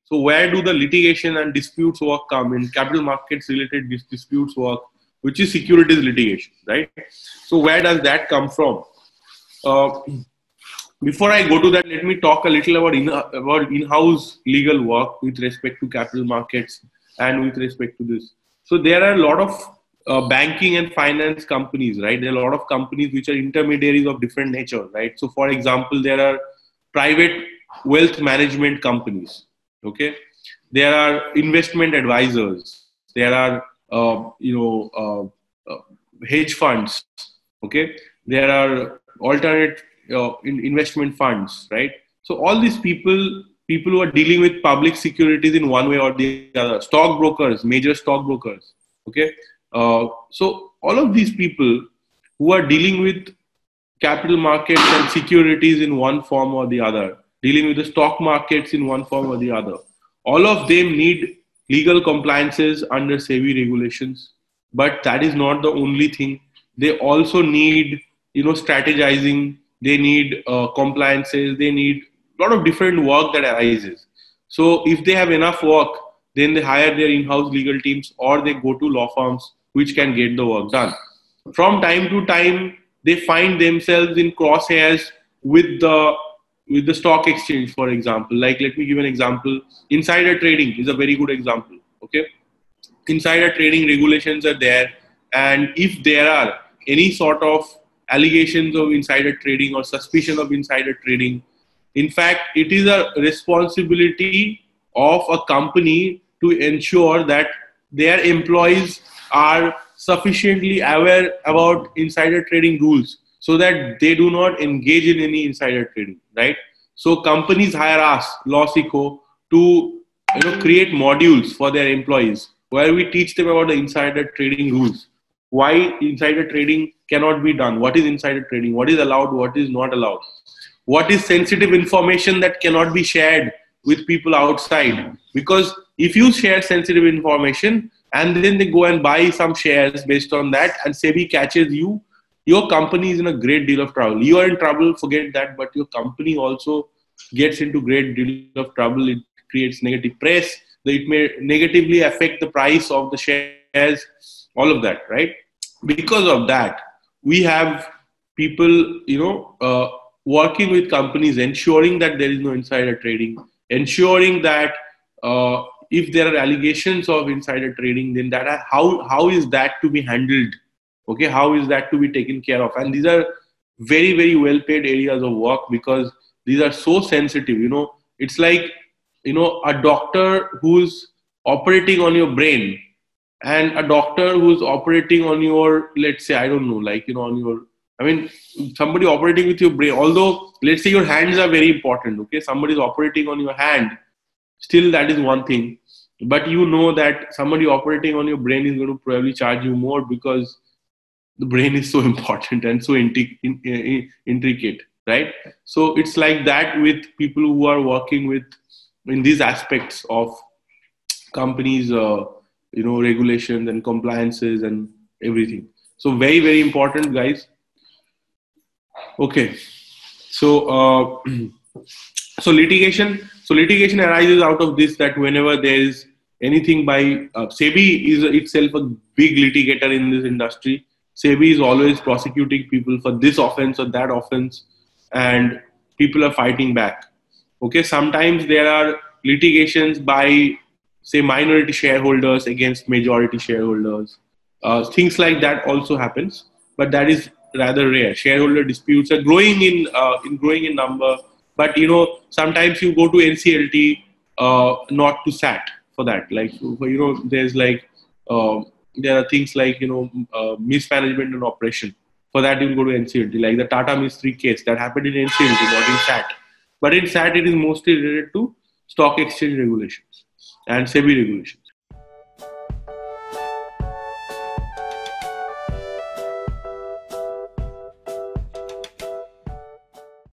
So where do the litigation and disputes work come in? Capital markets related disputes work, which is securities litigation, right? So where does that come from? Uh, Before I go to that, let me talk a little about in-house legal work with respect to capital markets and with respect to this. So there are a lot of banking and finance companies, right? There are a lot of companies which are intermediaries of different nature, right? So for example, there are private wealth management companies, okay? There are investment advisors. There are, hedge funds, okay? There are alternate investment funds, right? So all these people who are dealing with public securities in one way or the other, stockbrokers, major stockbrokers, okay? So all of these people who are dealing with capital markets and securities in one form or the other, dealing with the stock markets in one form or the other, all of them need legal compliances under SEBI regulations. But that is not the only thing. They also need, strategizing. They need compliances. They need a lot of different work that arises. So if they have enough work, then they hire their in-house legal teams or they go to law firms which can get the work done. From time to time, they find themselves in crosshairs with the stock exchange, for example. Like, let me give an example. Insider trading is a very good example. Okay, insider trading regulations are there, and if there are any sort of allegations of insider trading or suspicion of insider trading, in fact, it is a responsibility of a company to ensure that their employees are sufficiently aware about insider trading rules so that they do not engage in any insider trading, right? So companies hire us, Lawsico, to create modules for their employees where we teach them about the insider trading rules, why insider trading cannot be done, what is insider trading, what is allowed, what is not allowed, what is sensitive information that cannot be shared with people outside. Because if you share sensitive information and then they go and buy some shares based on that and SEBI catches you, your company is in a great deal of trouble. You are in trouble, forget that, but your company also gets into great deal of trouble. It creates negative press. It may negatively affect the price of the shares, all of that, right? Because of that, we have people, working with companies, ensuring that there is no insider trading, ensuring that if there are allegations of insider trading, then how is that to be handled? Okay, how is that to be taken care of? And these are very, very well paid areas of work because these are so sensitive. It's like, a doctor who's operating on your brain and a doctor who's operating on your, let's say, I don't know, like, on your, I mean, somebody operating with your brain, although let's say your hands are very important, okay? Somebody's operating on your hand, still that is one thing. But that somebody operating on your brain is going to probably charge you more because the brain is so important and so intricate, right? So it's like that with people who are working with in these aspects of companies, regulations and compliances and everything. So very, very important, guys. Okay, so so litigation arises out of this, that whenever there is anything by SEBI is itself a big litigator in this industry. SEBI is always prosecuting people for this offense or that offense, and people are fighting back. Okay, sometimes there are litigations by, say, minority shareholders against majority shareholders. Things like that also happens, but that is rather rare. Shareholder disputes are growing in number, but sometimes you go to NCLT, not to SAT for that. Like, there's like there are things like mismanagement and operation. For that, you'll go to NCLT, like the Tata Mistry case that happened in NCLT, not in SAT. But in SAT, it is mostly related to stock exchange regulations and SEBI regulations.